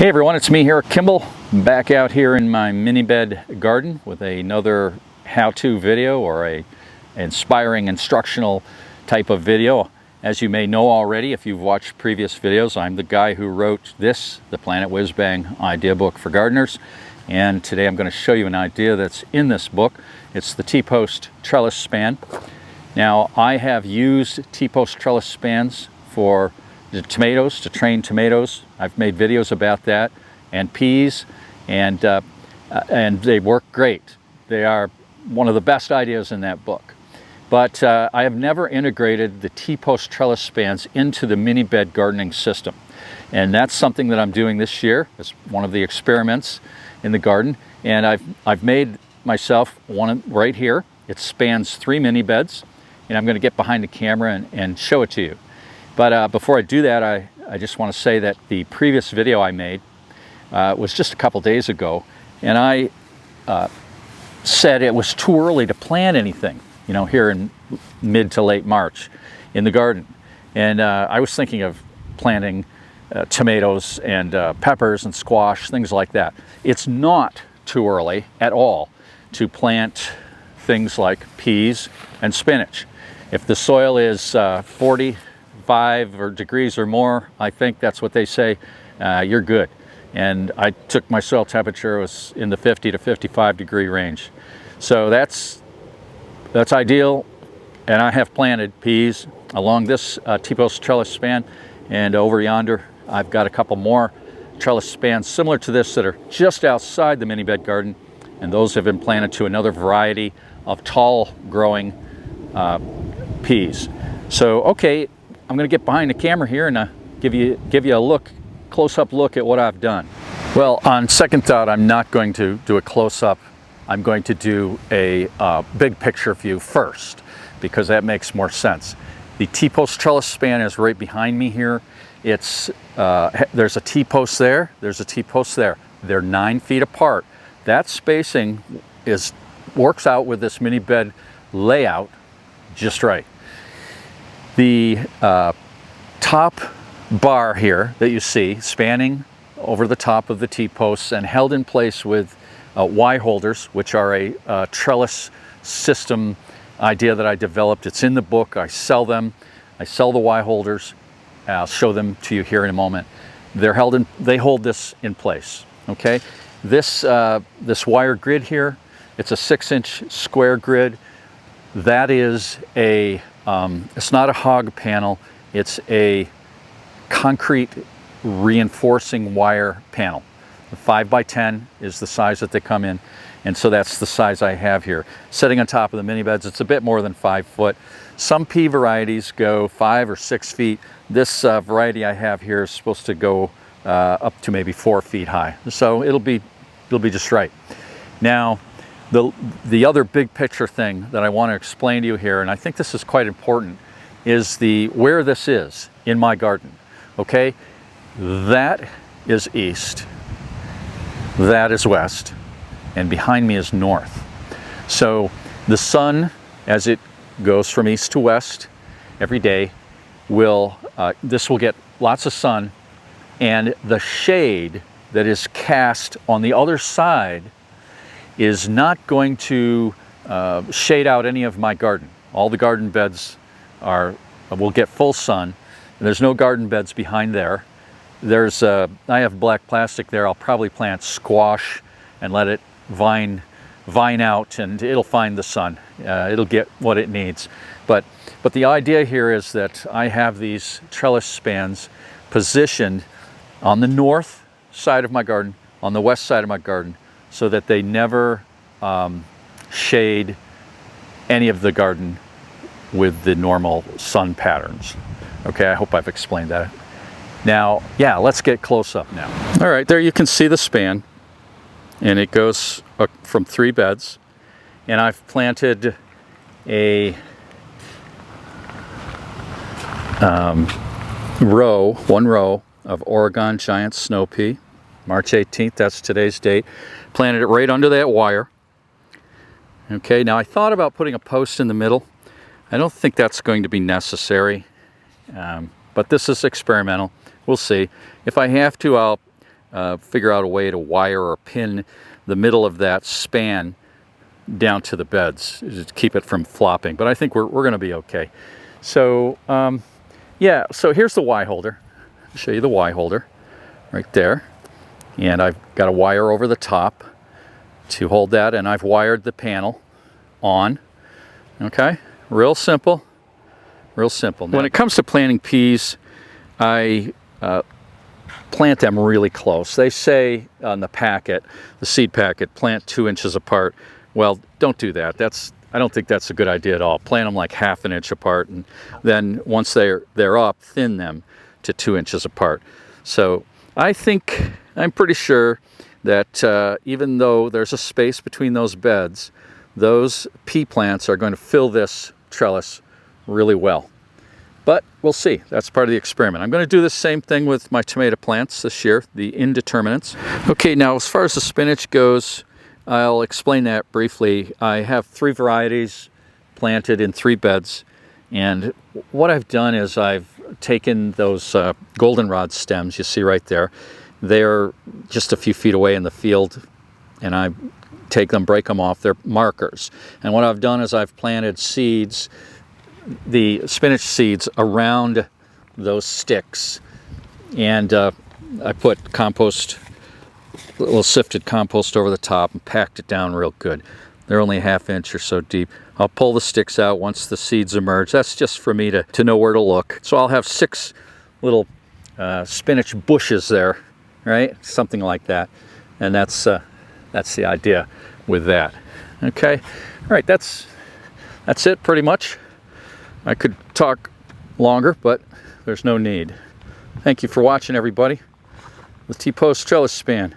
Hey everyone, it's me here, Kimball, back out here in my Miibed garden with another how-to video or a inspiring instructional type of video. As you may know already, if you've watched previous videos, I'm the guy who wrote this, the Planet Whizbang idea book for gardeners. And today I'm going to show you an idea that's in this book. It's the T-post trellis span. Now, I have used T-post trellis spans for the tomatoes, to train tomatoes. I've made videos about that, and peas, and they work great. They are one of the best ideas in that book. But I have never integrated the T-post trellis spans into the Miibed gardening system. And that's something that I'm doing this year. It's one of the experiments in the garden. And I've made myself one right here. It spans 3 Miibeds, and I'm going to get behind the camera and show it to you. But before I do that, I just want to say that the previous video I made was just a couple days ago, and I said it was too early to plant anything, you know, here in mid to late March in the garden. And I was thinking of planting tomatoes and peppers and squash, things like that. It's not too early at all to plant things like peas and spinach. If the soil is 45 degrees or more, I think that's what they say, you're good. And I took my soil temperature, it was in the 50 to 55 degree range. So that's ideal. And I have planted peas along this T-post trellis span, and over yonder I've got a couple more trellis spans similar to this that are just outside the Miibed garden, and those have been planted to another variety of tall growing peas. So okay, I'm going to get behind the camera here and give you a close-up look at what I've done. Well, on second thought, I'm not going to do a close-up. I'm going to do a big picture view first, because that makes more sense. The T-post trellis span is right behind me here. It's there's a T-post there, there's a T-post there. They're 9 feet apart. That spacing works out with this Miibed layout just right. The top bar here that you see spanning over the top of the T-posts and held in place with Y holders, which are a trellis system idea that I developed. It's in the book. I sell them. I sell the Y holders. I'll show them to you here in a moment. They hold this in place. Okay, this wire grid here, it's a 6-inch square grid. That is it's not a hog panel, it's a concrete reinforcing wire panel. The 5 by 10 is the size that they come in, and so that's the size I have here. Sitting on top of the Miibeds, it's a bit more than 5 foot. Some pea varieties go 5 or 6 feet. This variety I have here is supposed to go up to maybe 4 feet high. So it'll be just right. Now, the other big picture thing that I want to explain to you here, and I think this is quite important, is where this is in my garden. Okay, that is east, that is west, and behind me is north. So the sun, as it goes from east to west every day, this will get lots of sun, and the shade that is cast on the other side is not going to shade out any of my garden. All the garden beds will get full sun. And there's no garden beds behind there. I have black plastic there. I'll probably plant squash and let it vine out, and it'll find the sun. It'll get what it needs. But the idea here is that I have these trellis spans positioned on the north side of my garden, on the west side of my garden, so that they never shade any of the garden with the normal sun patterns. Okay, I hope I've explained that. Now, yeah, let's get close up now. All right, there you can see the span, and it goes from 3 beds, and I've planted one row of Oregon giant snow pea. March 18th, that's today's date. Planted it right under that wire. Okay, now I thought about putting a post in the middle. I don't think that's going to be necessary, but this is experimental. We'll see. If I have to, I'll figure out a way to wire or pin the middle of that span down to the beds to keep it from flopping. But I think we're going to be okay. So yeah, so here's the Y holder. I'll show you the Y holder right there. And I've got a wire over the top to hold that, and I've wired the panel on. Okay, real simple, real simple. When it comes to planting peas, I plant them really close. They say on the packet, the seed packet, plant 2 inches apart. Well, don't do that. I don't think that's a good idea at all. Plant them like 1/2 inch apart, and then once they're up, thin them to 2 inches apart. So I'm pretty sure that even though there's a space between those beds, those pea plants are going to fill this trellis really well. But we'll see. That's part of the experiment. I'm going to do the same thing with my tomato plants this year, the indeterminates. Okay, now as far as the spinach goes, I'll explain that briefly. I have 3 varieties planted in 3 beds, and what I've done is I've taken those goldenrod stems you see right there. They're just a few feet away in the field, and I take them, break them off. They're markers. And what I've done is I've planted seeds, the spinach seeds, around those sticks, and I put compost, a little sifted compost over the top, and packed it down real good. They're only 1/2 inch or so deep. I'll pull the sticks out once the seeds emerge. That's just for me to know where to look. So I'll have 6 little spinach bushes there, right? Something like that. And that's the idea with that. Okay, all right, that's it pretty much. I could talk longer, but there's no need. Thank you for watching, everybody. The T-Post Trellis Span.